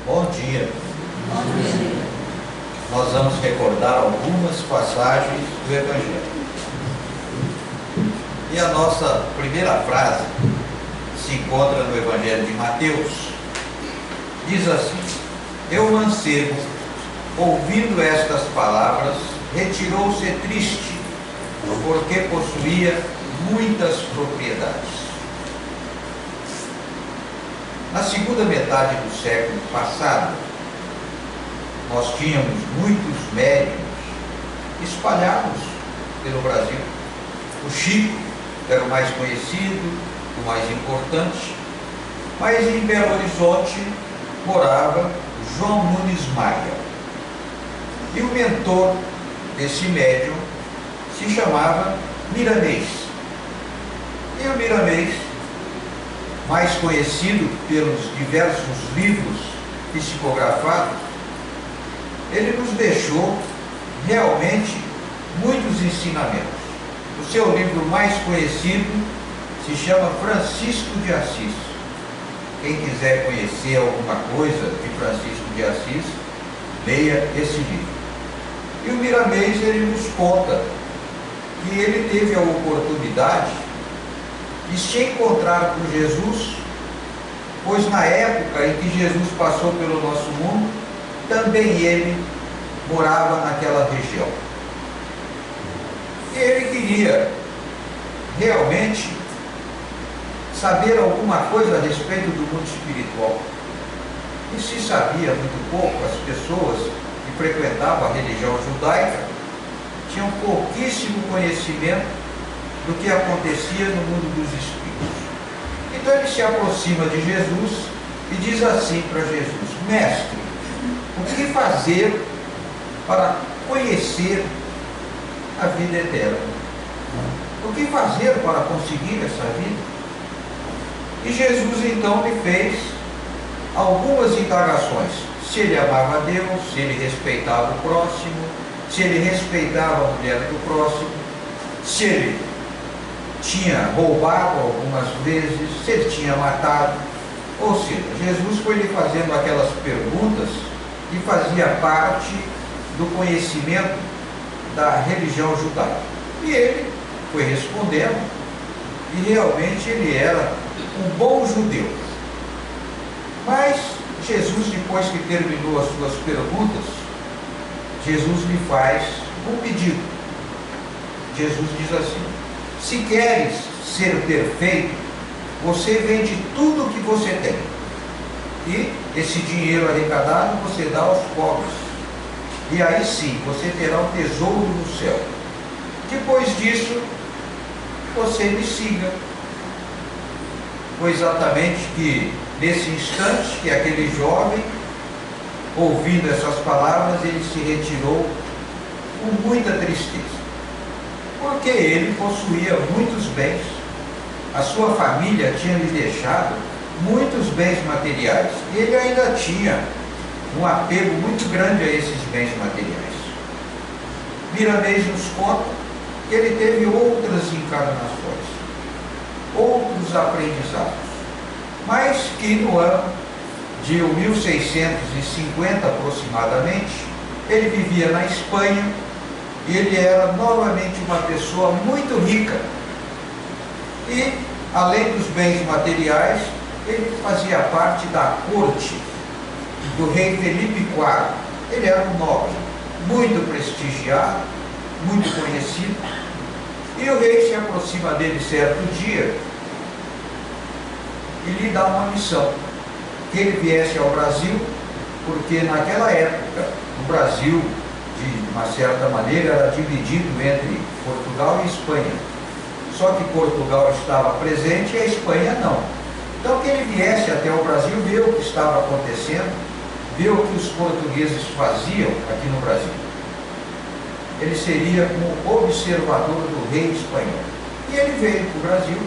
Bom dia. Bom dia. Nós vamos recordar algumas passagens do Evangelho. E a nossa primeira frase se encontra no Evangelho de Mateus. Diz assim: E o mancebo, ouvindo estas palavras, retirou-se triste, porque possuía muitas propriedades. Na segunda metade do século passado, nós tínhamos muitos médiuns espalhados pelo Brasil. O Chico era o mais conhecido, o mais importante, mas em Belo Horizonte morava João Nunes Maia. E o mentor desse médium se chamava Miramês. E o Miramês, mais conhecido pelos diversos livros psicografados, ele nos deixou realmente muitos ensinamentos. O seu livro mais conhecido se chama Francisco de Assis. Quem quiser conhecer alguma coisa de Francisco de Assis, leia esse livro. E o Miramês, ele nos conta que ele teve a oportunidade de se encontrar com Jesus, pois na época em que Jesus passou pelo nosso mundo, também ele morava naquela região. E ele queria realmente saber alguma coisa a respeito do mundo espiritual. E se sabia muito pouco. As pessoas que frequentavam a religião judaica tinham pouquíssimo conhecimento do que acontecia no mundo dos espíritos. Então ele se aproxima de Jesus e diz assim para Jesus: Mestre, o que fazer para conhecer a vida eterna? O que fazer para conseguir essa vida? E Jesus então lhe fez algumas indagações: se ele amava a Deus, se ele respeitava o próximo, se ele respeitava a mulher do próximo, se ele tinha roubado algumas vezes, se ele tinha matado. Ou seja, Jesus foi lhe fazendo aquelas perguntas que fazia parte do conhecimento da religião judaica. E ele foi respondendo, e realmente ele era um bom judeu. Mas Jesus, depois que terminou as suas perguntas, Jesus lhe faz um pedido. Jesus diz assim: se queres ser perfeito, você vende tudo o que você tem, e esse dinheiro arrecadado você dá aos pobres, e aí sim você terá um tesouro no céu. Depois disso, você me siga. Foi exatamente que nesse instante que aquele jovem, ouvindo essas palavras, ele se retirou com muita tristeza, porque ele possuía muitos bens. A sua família tinha lhe deixado muitos bens materiais, e ele ainda tinha um apego muito grande a esses bens materiais. Miramês nos conta que ele teve outras encarnações, outros aprendizados, mas que no ano de 1650 aproximadamente, ele vivia na Espanha, e ele era novamente uma pessoa muito rica. E, além dos bens materiais, ele fazia parte da corte do rei Felipe IV. Ele era um nobre, muito prestigiado, muito conhecido. E o rei se aproxima dele certo dia e lhe dá uma missão: que ele viesse ao Brasil, porque naquela época o Brasil, de uma certa maneira, era dividido entre Portugal e Espanha. Só que Portugal estava presente e a Espanha não. Então que ele viesse até o Brasil, ver o que estava acontecendo, ver o que os portugueses faziam aqui no Brasil. Ele seria um observador do rei espanhol. E ele veio para o Brasil,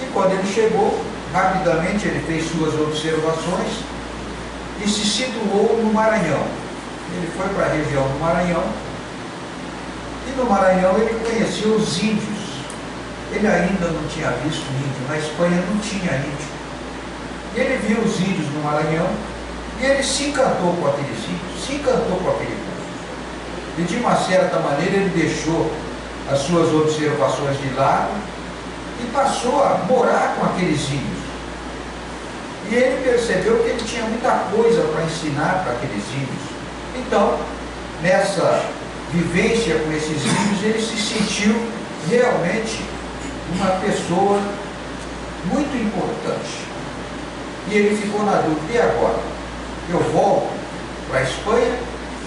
e quando ele chegou, rapidamente ele fez suas observações e se situou no Maranhão. Ele foi para a região do Maranhão, e no Maranhão ele conheceu os índios. Ele ainda não tinha visto índio, na Espanha não tinha índio. E ele viu os índios no Maranhão, E ele se encantou com aqueles ímpios, se encantou com aquele povo. E de uma certa maneira ele deixou as suas observações de lado e passou a morar com aqueles ímpios. E ele percebeu que ele tinha muita coisa para ensinar para aqueles ímpios. Então, nessa vivência com esses ímpios, ele se sentiu realmente uma pessoa muito importante. E ele ficou na dúvida: e agora? Eu volto para a Espanha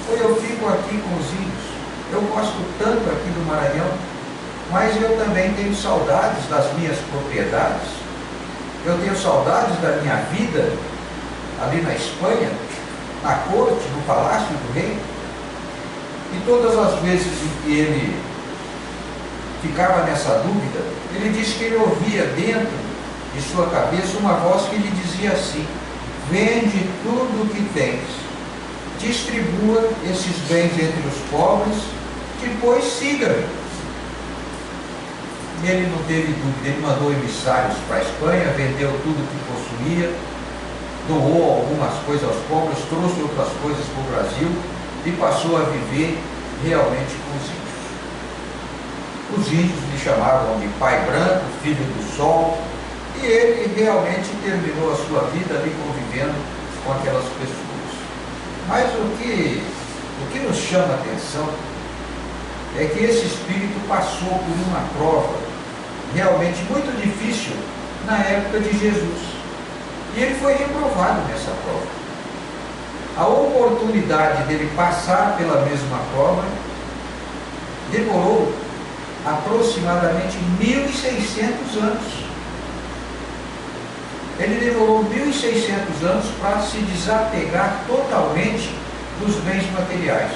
ou eu fico aqui com os índios? Eu gosto tanto aqui do Maranhão, mas eu também tenho saudades das minhas propriedades. Eu tenho saudades da minha vida ali na Espanha, na corte, no palácio do rei. E todas as vezes em que ele ficava nessa dúvida, ele disse que ele ouvia dentro de sua cabeça uma voz que lhe dizia assim: vende tudo o que tens, distribua esses bens entre os pobres, depois siga-me. Ele não teve dúvida, ele mandou emissários para a Espanha, vendeu tudo o que possuía, doou algumas coisas aos pobres, trouxe outras coisas para o Brasil e passou a viver realmente com os índios. Os índios lhe chamavam de Pai Branco, Filho do Sol, e ele realmente terminou a sua vida ali convivendo com aquelas pessoas. Mas o que nos chama a atenção é que esse espírito passou por uma prova realmente muito difícil na época de Jesus. E ele foi reprovado nessa prova. A oportunidade dele passar pela mesma prova demorou aproximadamente 1.600 anos. Ele demorou 1.600 anos para se desapegar totalmente dos bens materiais.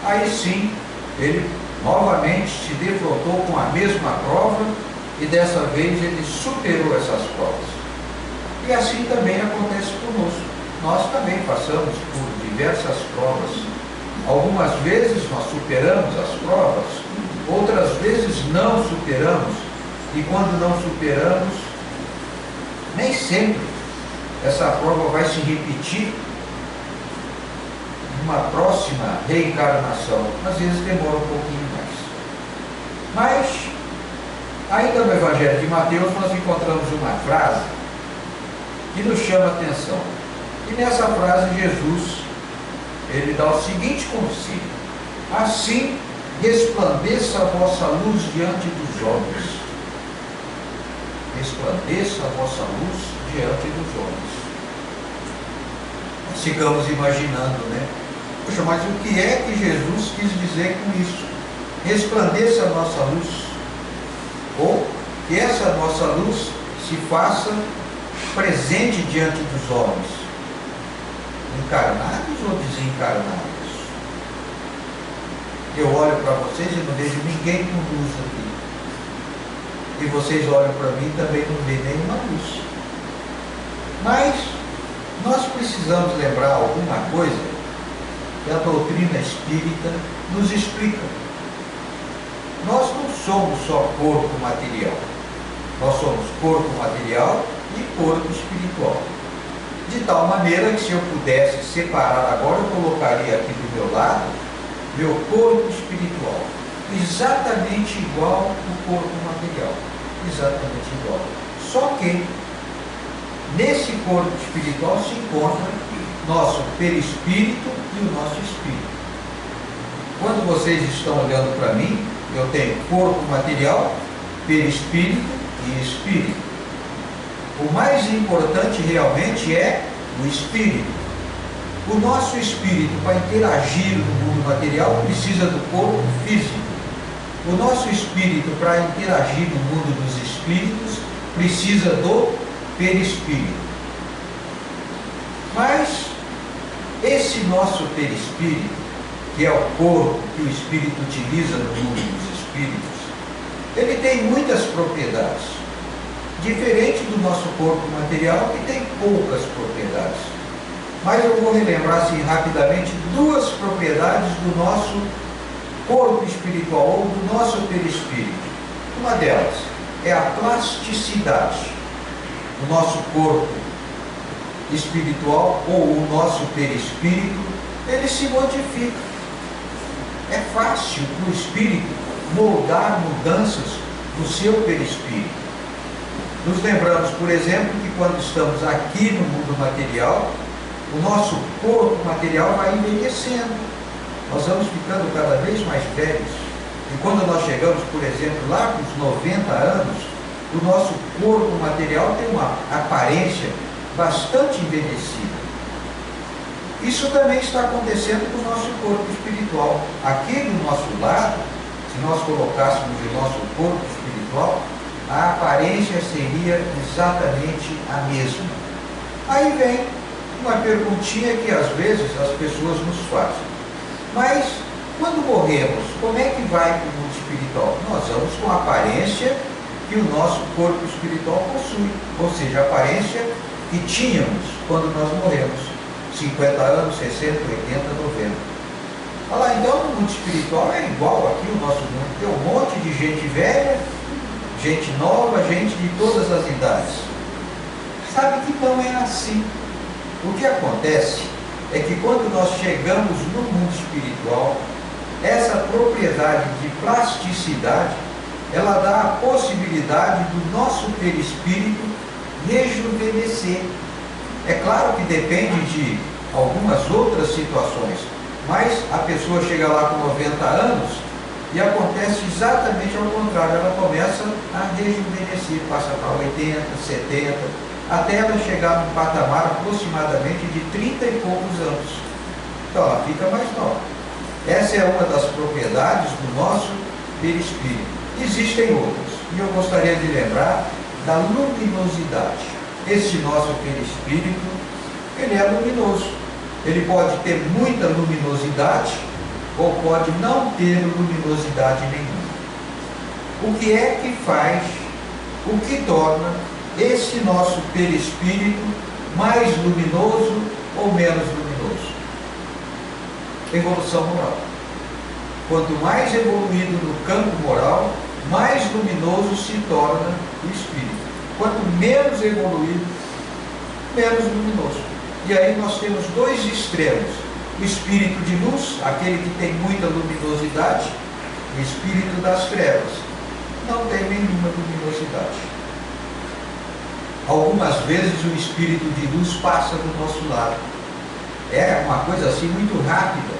Aí sim, ele novamente se defrontou com a mesma prova e dessa vez ele superou essas provas. E assim também acontece conosco. Nós também passamos por diversas provas. Algumas vezes nós superamos as provas, outras vezes não superamos, e quando não superamos, nem sempre essa prova vai se repetir numa próxima reencarnação. Às vezes demora um pouquinho mais. Mas, ainda no Evangelho de Mateus, nós encontramos uma frase que nos chama a atenção. E nessa frase, Jesus, ele dá o seguinte conselho: assim resplandeça a vossa luz diante dos homens. Resplandeça a vossa luz diante dos homens. Nós ficamos imaginando, né? Poxa, mas o que é que Jesus quis dizer com isso? Resplandeça a nossa luz. Ou que essa nossa luz se faça presente diante dos homens, encarnados ou desencarnados. Eu olho para vocês e não vejo ninguém com luz aqui. E vocês olham para mim e também não veem nenhuma luz. Mas nós precisamos lembrar alguma coisa que a doutrina espírita nos explica. Nós não somos só corpo material. Nós somos corpo material e corpo espiritual. De tal maneira que, se eu pudesse separar agora, eu colocaria aqui do meu lado meu corpo espiritual, exatamente igual ao corpo material, exatamente igual. Só que nesse corpo espiritual se encontra nosso perispírito e o nosso espírito. Quando vocês estão olhando para mim, eu tenho corpo material, perispírito e espírito. O mais importante realmente é o espírito. O nosso espírito, para interagir no mundo material, precisa do corpo físico. O nosso espírito, para interagir no mundo dos espíritos, precisa do perispírito. Mas esse nosso perispírito, que é o corpo que o espírito utiliza no mundo dos espíritos, ele tem muitas propriedades, diferente do nosso corpo material, que tem poucas propriedades. Mas eu vou relembrar assim rapidamente duas propriedades do nosso corpo espiritual, ou do nosso perispírito. Uma delas é a plasticidade. O nosso corpo espiritual ou o nosso perispírito, ele se modifica. É fácil para o espírito moldar mudanças no seu perispírito. Nos lembramos, por exemplo, que quando estamos aqui no mundo material, o nosso corpo material vai envelhecendo. Nós vamos ficando cada vez mais velhos. E quando nós chegamos, por exemplo, lá com os 90 anos, o nosso corpo material tem uma aparência bastante envelhecida. Isso também está acontecendo com o nosso corpo espiritual. Aqui do nosso lado, se nós colocássemos o nosso corpo espiritual, a aparência seria exatamente a mesma. Aí vem uma perguntinha que às vezes as pessoas nos fazem. Mas, quando morremos, como é que vai para o mundo espiritual? Nós vamos com a aparência que o nosso corpo espiritual possui, ou seja, a aparência que tínhamos quando nós morremos. 50 anos, 60, 80, 90. Olha lá, então no mundo espiritual é igual aqui o nosso mundo. Tem um monte de gente velha, gente nova, gente de todas as idades. Sabe que não é assim. O que acontece é que quando nós chegamos no mundo espiritual, essa propriedade de plasticidade, ela dá a possibilidade do nosso perispírito rejuvenescer. É claro que depende de algumas outras situações, mas a pessoa chega lá com 90 anos e acontece exatamente ao contrário, ela começa a rejuvenescer, passa para 80, 70, até ela chegar num patamar aproximadamente de 30 e poucos anos. Então ela fica mais nova. Essa é uma das propriedades do nosso perispírito. Existem outras, e eu gostaria de lembrar da luminosidade. Esse nosso perispírito, ele é luminoso. Ele pode ter muita luminosidade ou pode não ter luminosidade nenhuma. O que é que faz, o que torna esse nosso perispírito mais luminoso ou menos luminoso? Evolução moral. Quanto mais evoluído no campo moral, mais luminoso se torna o espírito. Quanto menos evoluído, menos luminoso. E aí nós temos dois extremos. O espírito de luz, aquele que tem muita luminosidade, o espírito das trevas, não tem nenhuma luminosidade. Algumas vezes o espírito de luz passa do nosso lado. É uma coisa assim muito rápida,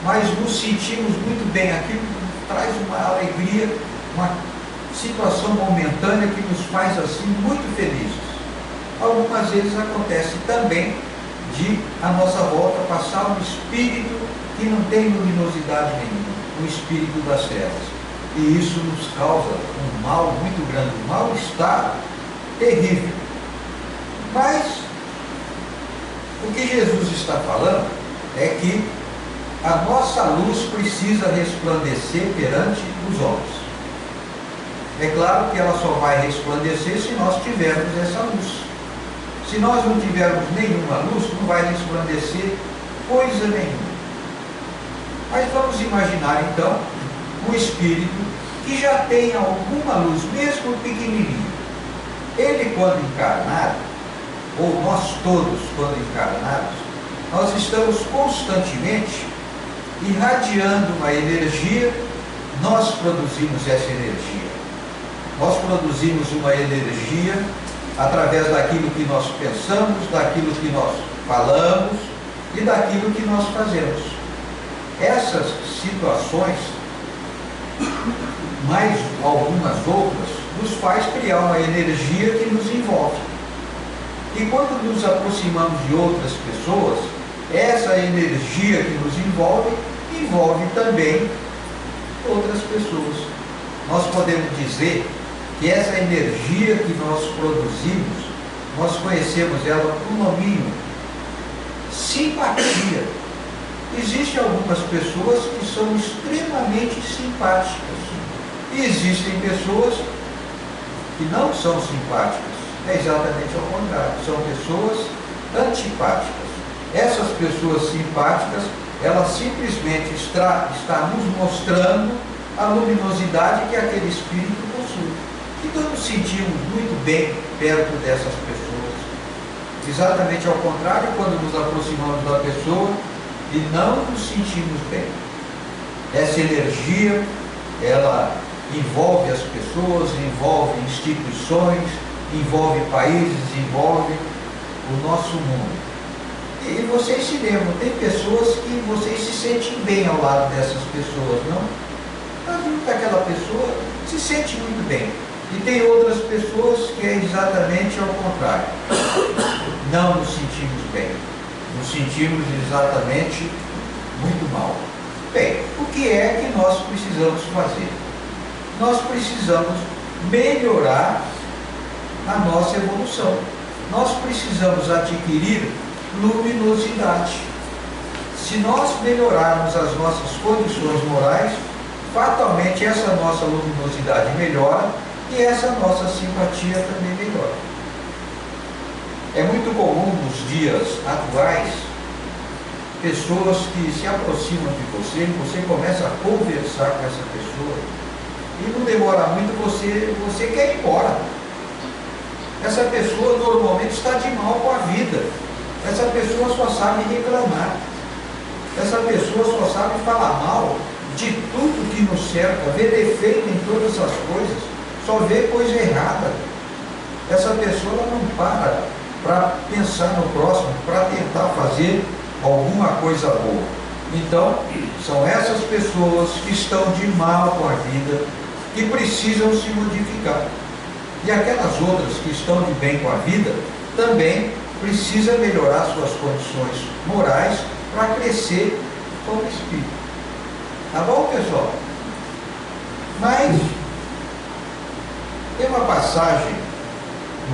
mas nos sentimos muito bem. Aquilo traz uma alegria, uma situação momentânea que nos faz assim muito felizes. Algumas vezes acontece também de a nossa volta passar um espírito que não tem luminosidade nenhuma, o espírito das trevas. E isso nos causa um mal muito grande, um mal-estar terrível. Mas o que Jesus está falando é que a nossa luz precisa resplandecer perante os homens. É claro que ela só vai resplandecer se nós tivermos essa luz. Se nós não tivermos nenhuma luz, não vai resplandecer coisa nenhuma. Mas vamos imaginar então um espírito que já tem alguma luz, mesmo pequenininho. Ele, quando encarnado, ou nós todos, quando encarnados, nós estamos constantemente irradiando uma energia. Nós produzimos essa energia. Nós produzimos uma energia através daquilo que nós pensamos, daquilo que nós falamos e daquilo que nós fazemos. Essas situações, mais algumas outras, nos faz criar uma energia que nos envolve. E quando nos aproximamos de outras pessoas, essa energia que nos envolve, envolve também outras pessoas. Nós podemos dizer que essa energia que nós produzimos, nós conhecemos ela por um nominho: simpatia. Existem algumas pessoas que são extremamente simpáticas e existem pessoas que não são simpáticas. É exatamente ao contrário, são pessoas antipáticas. Essas pessoas simpáticas, elas simplesmente está nos mostrando a luminosidade que aquele espírito possui. Então nos sentimos muito bem perto dessas pessoas. Exatamente ao contrário, quando nos aproximamos da pessoa e não nos sentimos bem. Essa energia, ela envolve as pessoas, envolve instituições, envolve países, envolve o nosso mundo. E vocês se lembram, tem pessoas que vocês se sentem bem ao lado dessas pessoas, não? Mas junto daquela pessoa se sente muito bem. E tem outras pessoas que é exatamente ao contrário. Não nos sentimos bem. Nos sentimos exatamente muito mal. Bem, o que é que nós precisamos fazer? Nós precisamos melhorar a nossa evolução. Nós precisamos adquirir luminosidade. Se nós melhorarmos as nossas condições morais, fatalmente essa nossa luminosidade melhora e essa nossa simpatia também melhora. É muito comum nos dias atuais pessoas que se aproximam de você e você começa a conversar com essa pessoa e não demora muito, você quer ir embora. Essa pessoa normalmente está de mal com a vida. Essa pessoa só sabe reclamar. Essa pessoa só sabe falar mal de tudo que nos cerca, vê defeito em todas as coisas, só vê coisa errada. Essa pessoa não para pensar no próximo, para tentar fazer alguma coisa boa. Então, são essas pessoas que estão de mal com a vida, que precisam se modificar. E aquelas outras que estão de bem com a vida, também precisa melhorar suas condições morais para crescer como espírito. Tá bom, pessoal? Mas tem uma passagem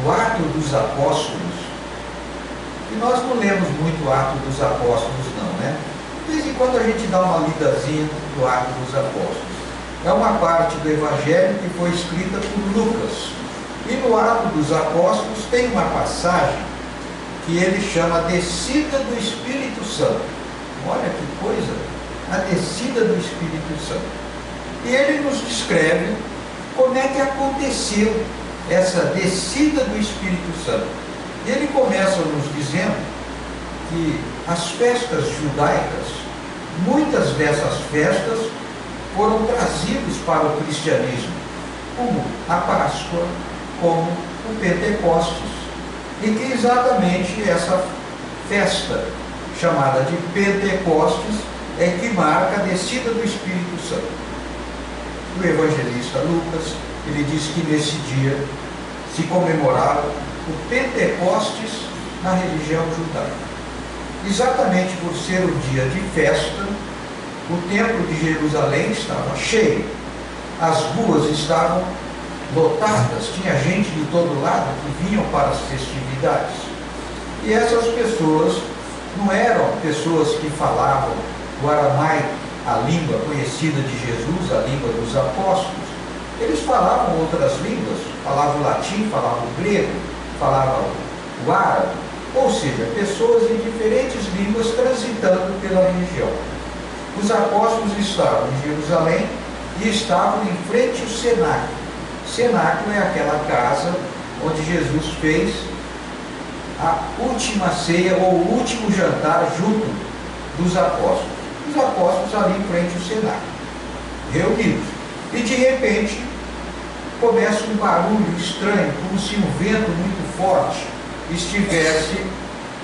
no Atos dos Apóstolos, que nós não lemos muito o Atos dos Apóstolos não, né? De vez em quando a gente dá uma lidazinha do Atos dos Apóstolos. É uma parte do Evangelho que foi escrita por Lucas. E no Atos dos Apóstolos tem uma passagem que ele chama a descida do Espírito Santo. Olha que coisa, a descida do Espírito Santo. E ele nos descreve como é que aconteceu essa descida do Espírito Santo. E ele começa nos dizendo que as festas judaicas, muitas dessas festas foram trazidas para o cristianismo, como a Páscoa, como o Pentecostes. E que exatamente essa festa, chamada de Pentecostes, é que marca a descida do Espírito Santo. O evangelista Lucas, ele diz que nesse dia se comemorava o Pentecostes na religião judaica. Exatamente por ser um dia de festa, o templo de Jerusalém estava cheio, as ruas estavam lotadas, tinha gente de todo lado que vinham para as festividades. E essas pessoas não eram pessoas que falavam o aramaico, a língua conhecida de Jesus, a língua dos apóstolos. Eles falavam outras línguas, falavam latim, falavam grego, falavam o árabe, ou seja, pessoas em diferentes línguas transitando pela religião. Os apóstolos estavam em Jerusalém e estavam em frente ao cenáculo. Cenáculo é aquela casa onde Jesus fez a última ceia ou o último jantar junto dos apóstolos. Os apóstolos ali em frente ao cenáculo, reunidos. E de repente começa um barulho estranho, como se um vento muito forte estivesse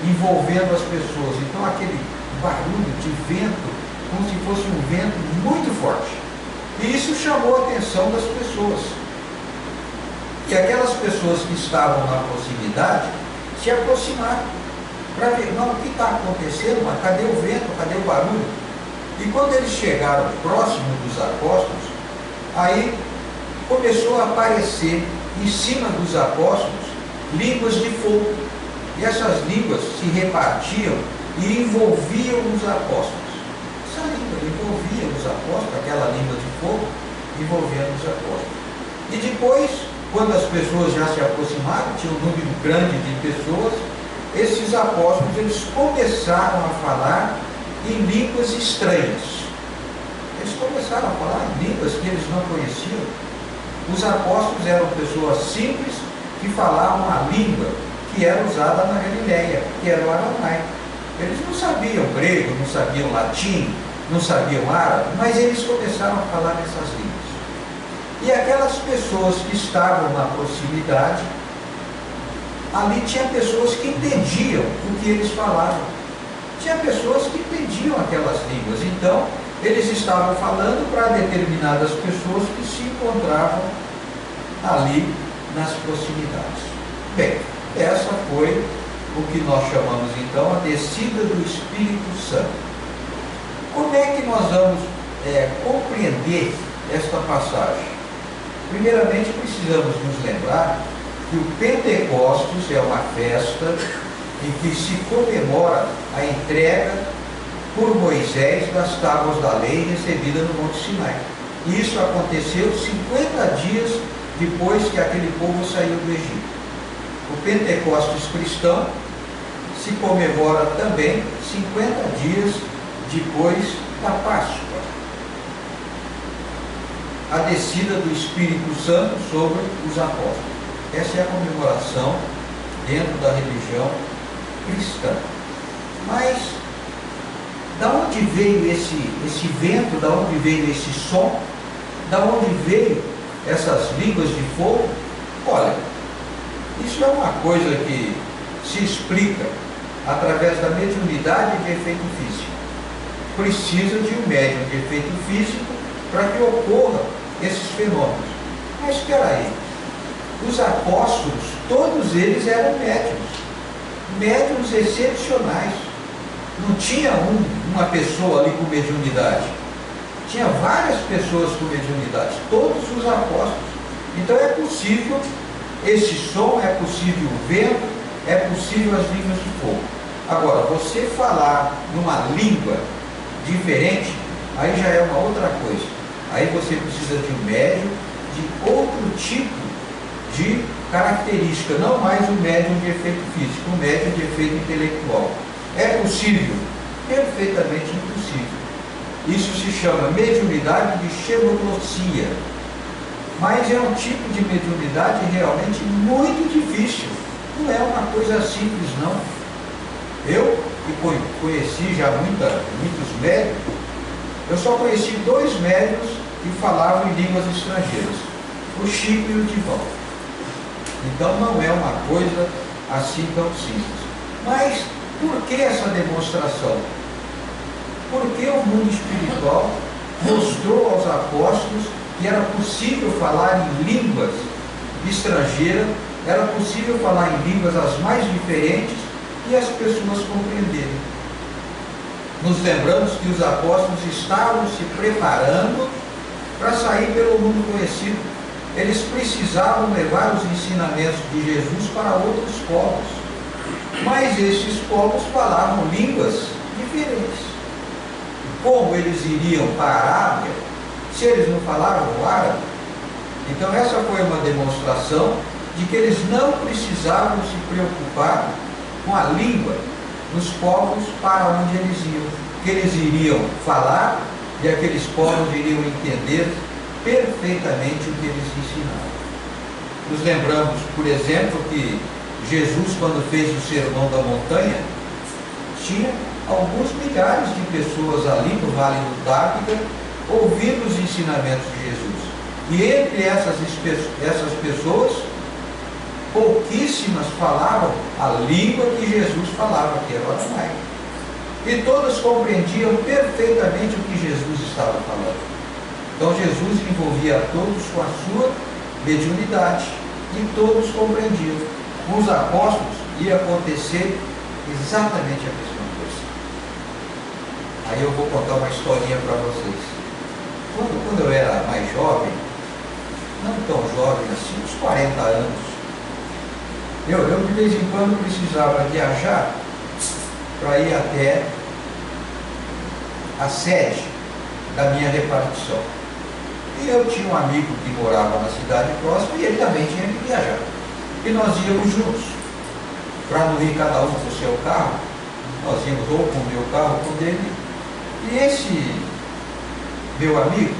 envolvendo as pessoas. Então aquele barulho de vento, como se fosse um vento muito forte. E isso chamou a atenção das pessoas. E aquelas pessoas que estavam na proximidade se aproximaram para ver, não, o que está acontecendo, mas cadê o vento, cadê o barulho? E quando eles chegaram próximo dos apóstolos, aí começou a aparecer em cima dos apóstolos línguas de fogo. E essas línguas se repartiam e envolviam os apóstolos. Essa língua envolvia os apóstolos, aquela língua de fogo, envolvendo os apóstolos. E depois, quando as pessoas já se aproximaram, tinha um número grande de pessoas, esses apóstolos eles começaram a falar em línguas estranhas. Eles começaram a falar em línguas que eles não conheciam. Os apóstolos eram pessoas simples que falavam a língua que era usada na Galileia, que era o aramaico. Eles não sabiam grego, não sabiam latim, não sabiam árabe, mas eles começaram a falar essas línguas. E aquelas pessoas que estavam na proximidade, ali tinha pessoas que entendiam o que eles falavam. Tinha pessoas que entendiam aquelas línguas. Então, eles estavam falando para determinadas pessoas que se encontravam ali nas proximidades. Bem, essa foi o que nós chamamos então a descida do Espírito Santo. Como é que nós vamos compreender esta passagem? Primeiramente, precisamos nos lembrar que o Pentecostes é uma festa em que se comemora a entrega por Moisés das tábuas da lei recebida no Monte Sinai. E isso aconteceu 50 dias depois que aquele povo saiu do Egito. O Pentecostes cristão se comemora também 50 dias depois da Páscoa, a descida do Espírito Santo sobre os apóstolos. Essa é a comemoração dentro da religião cristã. Mas da onde veio esse vento, da onde veio esse som, da onde veio essas línguas de fogo? Olha, isso é uma coisa que se explica através da mediunidade de efeito físico. Precisa de um médium de efeito físico para que ocorram esses fenômenos. Mas espera aí, os apóstolos, todos eles eram médiuns excepcionais. Não tinha uma pessoa ali com mediunidade. Tinha várias pessoas com mediunidade, todos os apóstolos. Então é possível esse som, é possível o vento, é possível as línguas de fogo. Agora, você falar numa língua diferente, aí já é uma outra coisa. Aí você precisa de um médium de outro tipo de característica, não mais um médium de efeito físico, um médium de efeito intelectual. É possível? Perfeitamente impossível. Isso se chama mediunidade de xenoglosia. Mas é um tipo de mediunidade realmente muito difícil. Não é uma coisa simples, não. Eu, que conheci já muitos médios, eu só conheci 2 médios que falavam em línguas estrangeiras, o Chico e o Divão. Então não é uma coisa assim tão simples. Mas por que essa demonstração? Porque o mundo espiritual mostrou aos apóstolos que era possível falar em línguas estrangeiras, era possível falar em línguas as mais diferentes e as pessoas compreenderem. Nos lembramos que os apóstolos estavam se preparando para sair pelo mundo conhecido. Eles precisavam levar os ensinamentos de Jesus para outros povos. Mas esses povos falavam línguas diferentes. Como eles iriam para a Arábia se eles não falavam o árabe? Então essa foi uma demonstração de que eles não precisavam se preocupar com a língua dos povos para onde eles iam, que eles iriam falar e aqueles povos iriam entender perfeitamente o que eles ensinavam. Nos lembramos, por exemplo, que Jesus, quando fez o Sermão da Montanha, tinha alguns milhares de pessoas ali no Vale do Tábida ouvindo os ensinamentos de Jesus. E entre essas pessoas, pouquíssimas falavam a língua que Jesus falava, que era o aramaico. E todas compreendiam perfeitamente o que Jesus estava falando. Então Jesus envolvia a todos com a sua mediunidade e todos compreendiam. Com os apóstolos ia acontecer exatamente a mesma coisa. Aí eu vou contar uma historinha para vocês. Quando eu era mais jovem, não tão jovem assim, uns 40 anos, eu de vez em quando precisava viajar para ir até a sede da minha repartição. E eu tinha um amigo que morava na cidade próxima e ele também tinha que viajar. E nós íamos juntos. Para não ir cada um com o seu carro, nós íamos ou com o meu carro ou com o dele. E esse meu amigo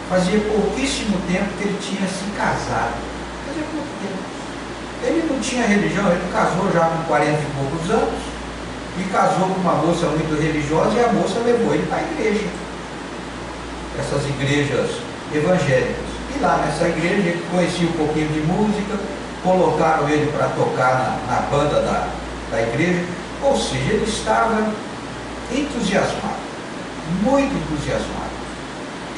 fazia pouquíssimo tempo que ele tinha se casado. Fazia pouco tempo. Ele não tinha religião, ele casou já com 40 e poucos anos, e casou com uma moça muito religiosa, e a moça levou ele para a igreja, essas igrejas evangélicas. E lá nessa igreja ele conhecia um pouquinho de música, colocaram ele para tocar na banda da igreja, ou seja, ele estava entusiasmado, muito entusiasmado.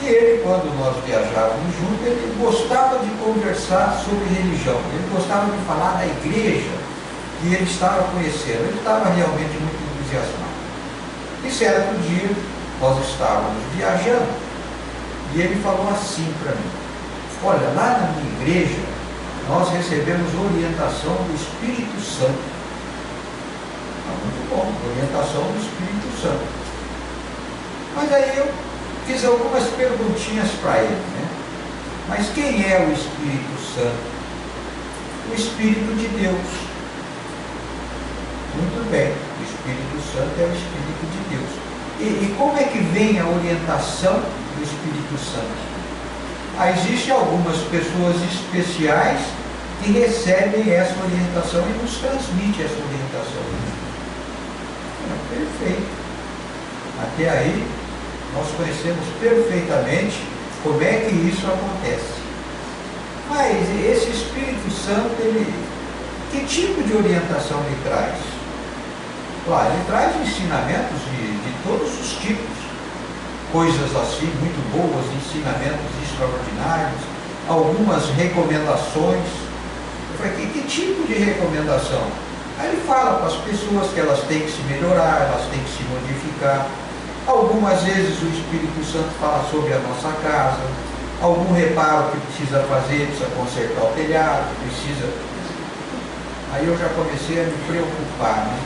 E ele, quando nós viajávamos juntos, ele gostava de conversar sobre religião, ele gostava de falar da igreja que ele estava conhecendo, ele estava realmente muito entusiasmado. E certo dia, nós estávamos viajando, e ele falou assim para mim: olha, lá na minha igreja, nós recebemos orientação do Espírito Santo. Muito bom, orientação do Espírito Santo. Mas aí eu fiz algumas perguntinhas para ele, né? Mas quem é o Espírito Santo? O Espírito de Deus. Muito bem, o Espírito Santo é o Espírito de Deus. E como é que vem a orientação do Espírito Santo? Existem algumas pessoas especiais que recebem essa orientação e nos transmitem essa orientação. Perfeito. Até aí, nós conhecemos perfeitamente como é que isso acontece. Mas esse Espírito Santo, que tipo de orientação ele traz? Claro, ele traz ensinamentos de todos os tipos. Coisas assim, muito boas, ensinamentos extraordinários, algumas recomendações. Eu falei, que tipo de recomendação? Aí ele fala para as pessoas que elas têm que se melhorar, elas têm que se modificar. Algumas vezes o Espírito Santo fala sobre a nossa casa, algum reparo que precisa fazer, precisa consertar o telhado, precisa... Aí eu já comecei a me preocupar, né?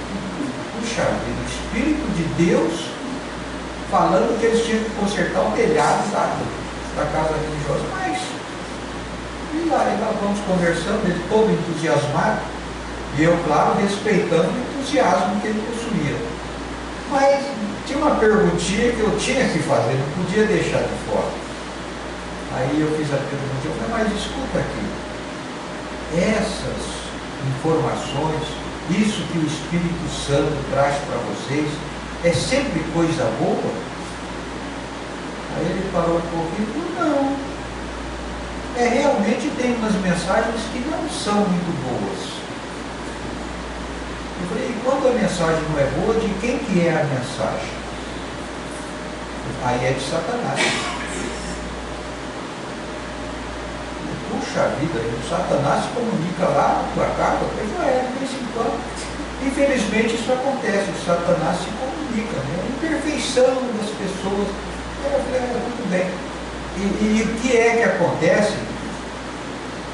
Puxa vida, o Espírito de Deus falando que eles tinham que consertar o telhado da casa religiosa. Mas, e aí nós vamos conversando, ele todo entusiasmado, e eu, claro, respeitando o entusiasmo que ele possuía. Mas tinha uma perguntinha que eu tinha que fazer, não podia deixar de fora. Aí eu fiz a pergunta, eu falei, mas escuta aqui, essas informações, isso que o Espírito Santo traz para vocês, é sempre coisa boa? Aí ele parou um pouquinho e falou, não. Realmente tem umas mensagens que não são muito boas. Eu falei, e quando a mensagem não é boa, de quem que é a mensagem? Aí é de Satanás. Puxa vida, o Satanás se comunica lá na tua casa? Eu falei, de vez em quando. Infelizmente isso acontece, o Satanás se comunica, né? A imperfeição das pessoas. Eu falei, muito bem. E o que é que acontece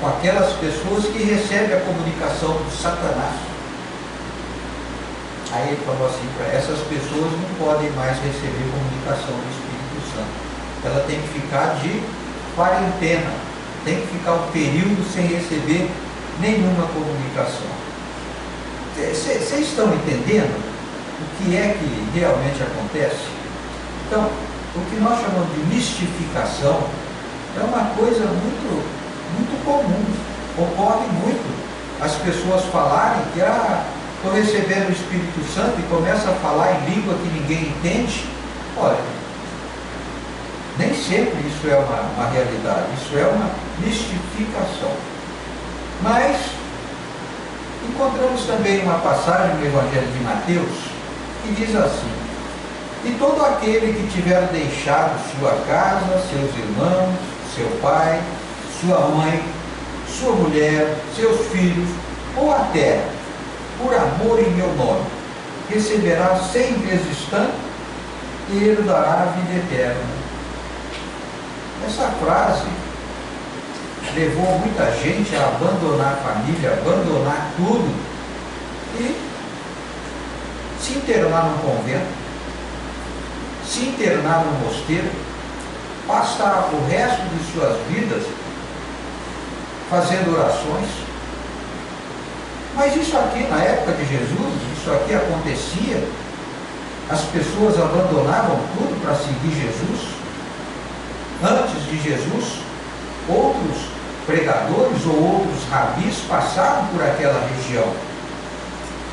com aquelas pessoas que recebem a comunicação do Satanás? Aí ele falou assim, essas pessoas não podem mais receber comunicação do Espírito Santo. Ela tem que ficar de quarentena, tem que ficar um período sem receber nenhuma comunicação. Vocês estão entendendo o que é que realmente acontece? Então, o que nós chamamos de mistificação é uma coisa muito, muito comum. Ocorre muito as pessoas falarem que estou recebendo o Espírito Santo e começa a falar em língua que ninguém entende. Olha, nem sempre isso é uma realidade, isso é uma mistificação. Mas encontramos também uma passagem no Evangelho de Mateus que diz assim: e todo aquele que tiver deixado sua casa, seus irmãos, seu pai, sua mãe, sua mulher, seus filhos, ou a terra, por amor em meu nome, receberá 100 vezes tanto e herdará a vida eterna. Essa frase levou muita gente a abandonar a família, abandonar tudo e se internar num convento, se internar num mosteiro, passar o resto de suas vidas fazendo orações. Mas isso aqui, na época de Jesus, isso aqui acontecia, as pessoas abandonavam tudo para seguir Jesus. Antes de Jesus, outros pregadores ou outros rabis passaram por aquela região.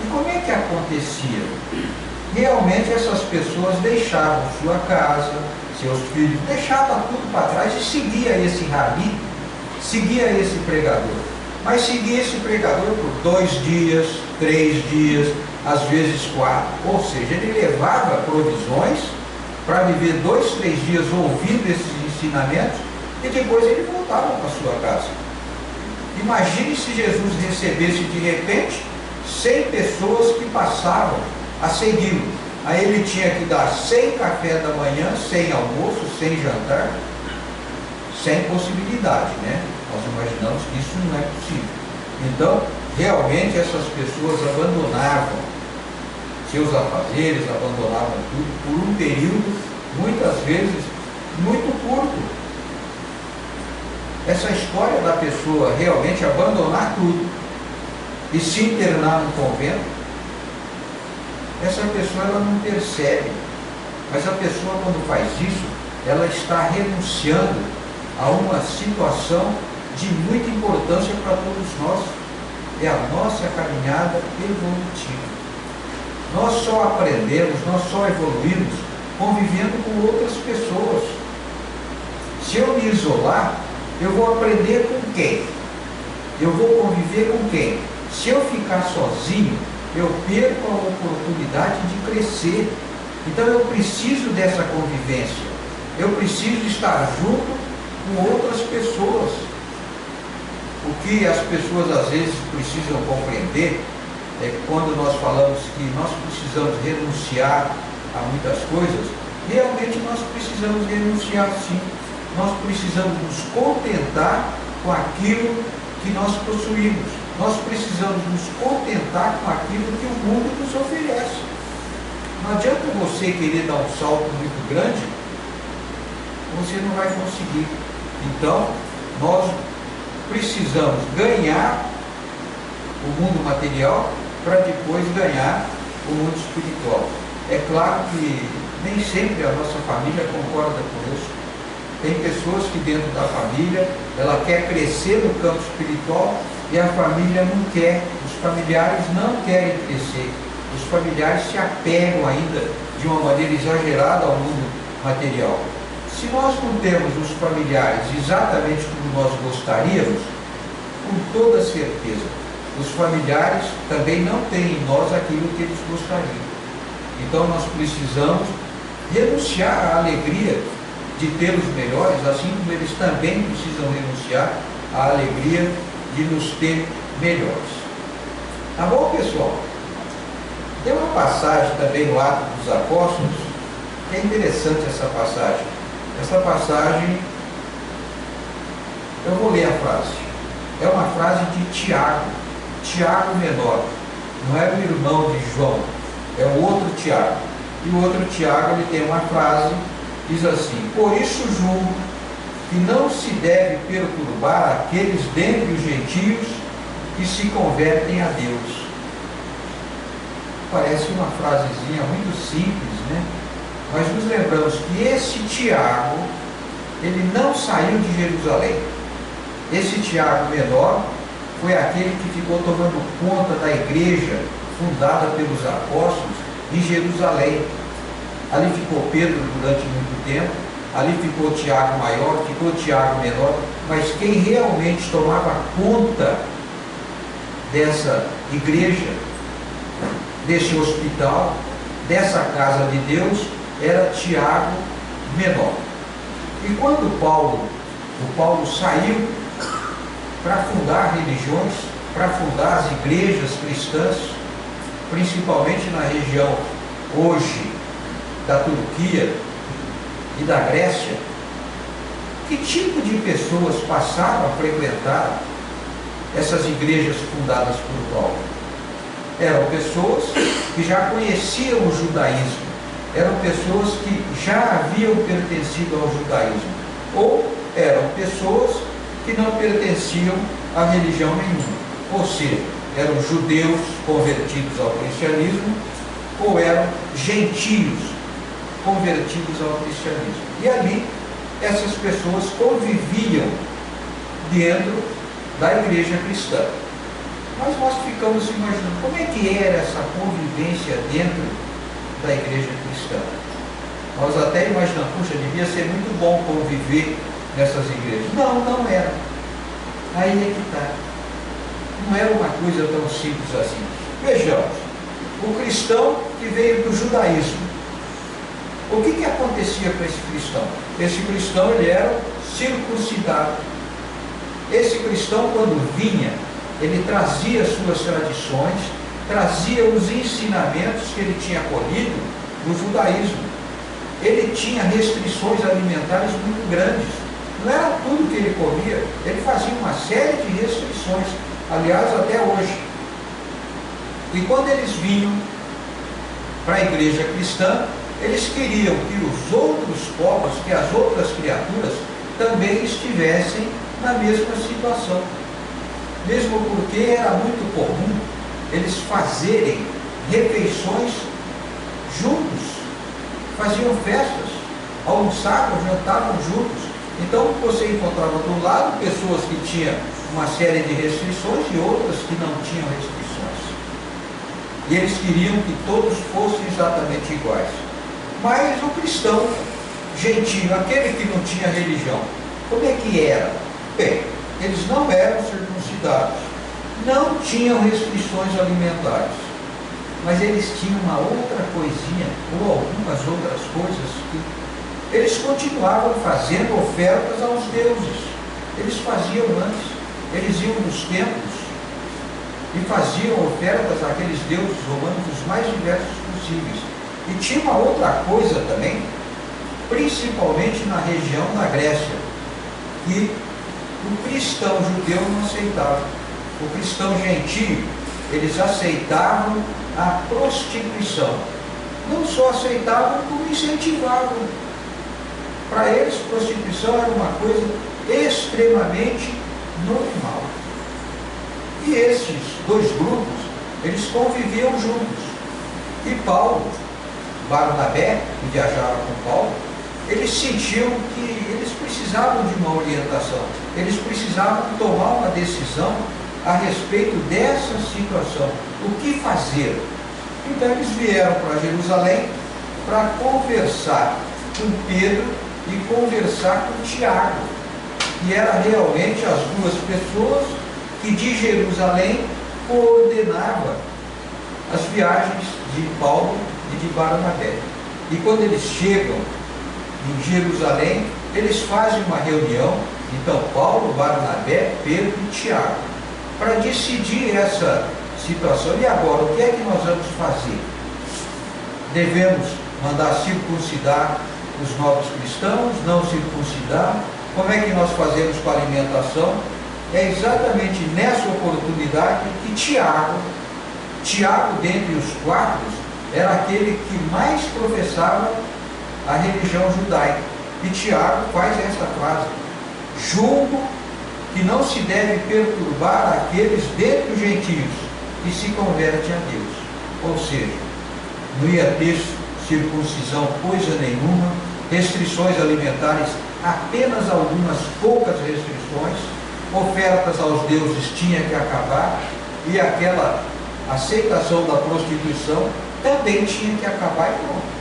E como é que acontecia? Realmente essas pessoas deixavam sua casa, seus filhos, deixavam tudo para trás e seguia esse rabi, seguia esse pregador. Mas seguia esse pregador por 2 dias, 3 dias, às vezes 4. Ou seja, ele levava provisões para viver 2, 3 dias ouvindo esses ensinamentos e depois ele voltava para sua casa. Imagine se Jesus recebesse de repente 100 pessoas que passavam a segui-lo. Aí ele tinha que dar sem café da manhã, sem almoço, sem jantar, sem possibilidade, né? Nós imaginamos que isso não é possível. Então, realmente essas pessoas abandonavam seus afazeres, abandonavam tudo por um período, muitas vezes, muito curto. Essa história da pessoa realmente abandonar tudo e se internar no convento, essa pessoa ela não percebe, mas a pessoa quando faz isso, ela está renunciando a uma situação de muita importância para todos nós, é a nossa caminhada evolutiva. Nós só aprendemos, nós só evoluímos convivendo com outras pessoas. Se eu me isolar, eu vou aprender com quem? Eu vou conviver com quem? Se eu ficar sozinho, eu perco a oportunidade de crescer. Então eu preciso dessa convivência. Eu preciso estar junto com outras pessoas. O que as pessoas às vezes precisam compreender é que quando nós falamos que nós precisamos renunciar a muitas coisas, realmente nós precisamos renunciar sim. Nós precisamos nos contentar com aquilo que nós possuímos. Nós precisamos nos contentar com aquilo que o mundo nos oferece. Não adianta você querer dar um salto muito grande, você não vai conseguir. Então, nós precisamos ganhar o mundo material para depois ganhar o mundo espiritual. É claro que nem sempre a nossa família concorda conosco. Tem pessoas que dentro da família, ela quer crescer no campo espiritual e a família não quer, os familiares não querem crescer. Os familiares se apegam ainda de uma maneira exagerada ao mundo material. Se nós não temos os familiares exatamente como nós gostaríamos, com toda certeza, os familiares também não têm em nós aquilo que eles gostariam. Então nós precisamos renunciar à alegria de ter os melhores, assim como eles também precisam renunciar à alegria de nos ter melhores. Tá bom, pessoal? Tem uma passagem também no Atos dos Apóstolos, que é interessante essa passagem. Essa passagem, eu vou ler a frase. É uma frase de Tiago, Tiago menor. Não é o irmão de João, é o outro Tiago. E o outro Tiago, ele tem uma frase, diz assim: por isso julgo que não se deve perturbar aqueles dentre os gentios que se convertem a Deus. Parece uma frasezinha muito simples, né? Mas nos lembramos que esse Tiago, ele não saiu de Jerusalém. Esse Tiago menor foi aquele que ficou tomando conta da igreja fundada pelos apóstolos em Jerusalém. Ali ficou Pedro durante muito tempo, ali ficou Tiago maior, ficou Tiago menor, mas quem realmente tomava conta dessa igreja, desse hospital, dessa casa de Deus, era Tiago menor. E quando o Paulo saiu para fundar religiões, para fundar as igrejas cristãs, principalmente na região hoje da Turquia e da Grécia, que tipo de pessoas passaram a frequentar essas igrejas fundadas por Paulo? Eram pessoas que já conheciam o judaísmo, eram pessoas que já haviam pertencido ao judaísmo, ou eram pessoas que não pertenciam a religião nenhuma, ou seja, eram judeus convertidos ao cristianismo, ou eram gentios convertidos ao cristianismo. E ali, essas pessoas conviviam dentro da igreja cristã. Mas nós ficamos imaginando como é que era essa convivência dentro da igreja cristã. Nós até imaginamos, puxa, devia ser muito bom conviver nessas igrejas. Não, não era. Aí é que está. Não era uma coisa tão simples assim. Vejamos, o cristão que veio do judaísmo. O que acontecia com esse cristão? Esse cristão, ele era circuncidado. Esse cristão, quando vinha, ele trazia suas tradições, trazia os ensinamentos que ele tinha colhido no judaísmo. Ele tinha restrições alimentares muito grandes. Não era tudo que ele comia, ele fazia uma série de restrições, aliás, até hoje. E quando eles vinham para a igreja cristã, eles queriam que os outros povos, que as outras criaturas, também estivessem na mesma situação. Mesmo porque era muito comum eles fazerem refeições juntos, faziam festas, almoçavam, jantavam juntos. Então você encontrava do lado pessoas que tinham uma série de restrições e outras que não tinham restrições. E eles queriam que todos fossem exatamente iguais. Mas o cristão gentio, aquele que não tinha religião, como é que era? Bem, eles não eram circuncidados, não tinham restrições alimentares, mas eles tinham uma outra coisinha, ou algumas outras coisas, que eles continuavam fazendo ofertas aos deuses. Eles faziam antes, eles iam nos templos e faziam ofertas àqueles deuses romanos os mais diversos possíveis. E tinha uma outra coisa também, principalmente na região da Grécia, que o cristão judeu não aceitava. O cristão gentio, eles aceitavam a prostituição. Não só aceitavam, como incentivavam. Para eles, prostituição era uma coisa extremamente normal. E esses dois grupos, eles conviviam juntos. E Paulo, Barnabé, que viajava com Paulo, eles sentiam que eles precisavam de uma orientação, eles precisavam tomar uma decisão a respeito dessa situação, o que fazer. Então eles vieram para Jerusalém para conversar com Pedro e conversar com Tiago, que eram realmente as duas pessoas que de Jerusalém coordenavam as viagens de Paulo e de Barnabé. E quando eles chegam em Jerusalém, eles fazem uma reunião, então Paulo, Barnabé, Pedro e Tiago, para decidir essa situação. E agora, o que é que nós vamos fazer? Devemos mandar circuncidar os novos cristãos, não circuncidar? Como é que nós fazemos com a alimentação? É exatamente nessa oportunidade que Tiago, dentre os quatro, era aquele que mais professava a religião judaica. E Tiago faz essa frase: julgo que não se deve perturbar aqueles dentre os gentios que se convertem a Deus. Ou seja, não ia ter circuncisão coisa nenhuma, restrições alimentares, apenas algumas poucas restrições, ofertas aos deuses tinha que acabar, e aquela aceitação da prostituição também tinha que acabar e pronto.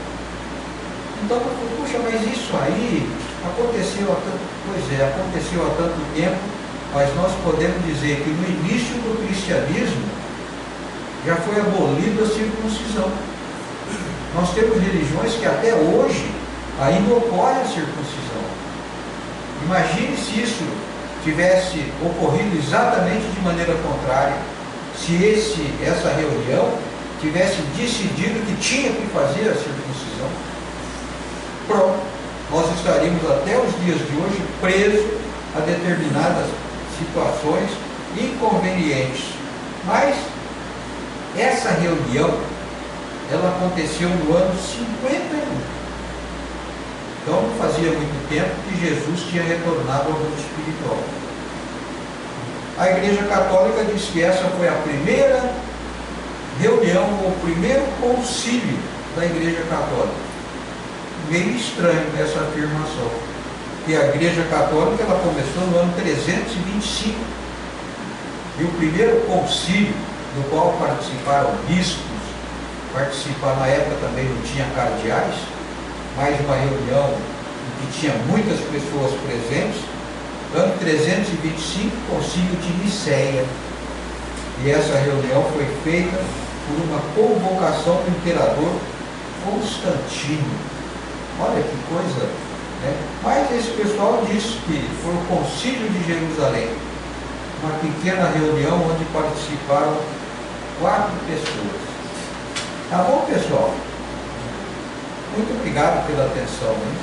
Então, puxa, mas isso aí aconteceu há tanto, aconteceu há tanto tempo, mas nós podemos dizer que no início do cristianismo já foi abolida a circuncisão. Nós temos religiões que até hoje ainda ocorre a circuncisão. Imagine se isso tivesse ocorrido exatamente de maneira contrária, se essa reunião tivesse decidido que tinha que fazer a circuncisão. Pronto, nós estaríamos até os dias de hoje presos a determinadas situações inconvenientes. Mas essa reunião, ela aconteceu no ano 51. Então não fazia muito tempo que Jesus tinha retornado ao mundo espiritual. A Igreja Católica diz que essa foi a primeira reunião, ou o primeiro concílio da Igreja Católica. Meio estranho essa afirmação. que a Igreja Católica ela começou no ano 325. E o primeiro concílio, do qual participaram bispos, na época também não tinha cardeais, mas uma reunião em que tinha muitas pessoas presentes, ano 325, concílio de Nicéia. E essa reunião foi feita por uma convocação do imperador Constantino. Olha que coisa, né? Mas esse pessoal disse que foi o concílio de Jerusalém, uma pequena reunião onde participaram 4 pessoas. Tá bom, pessoal? Muito obrigado pela atenção, né?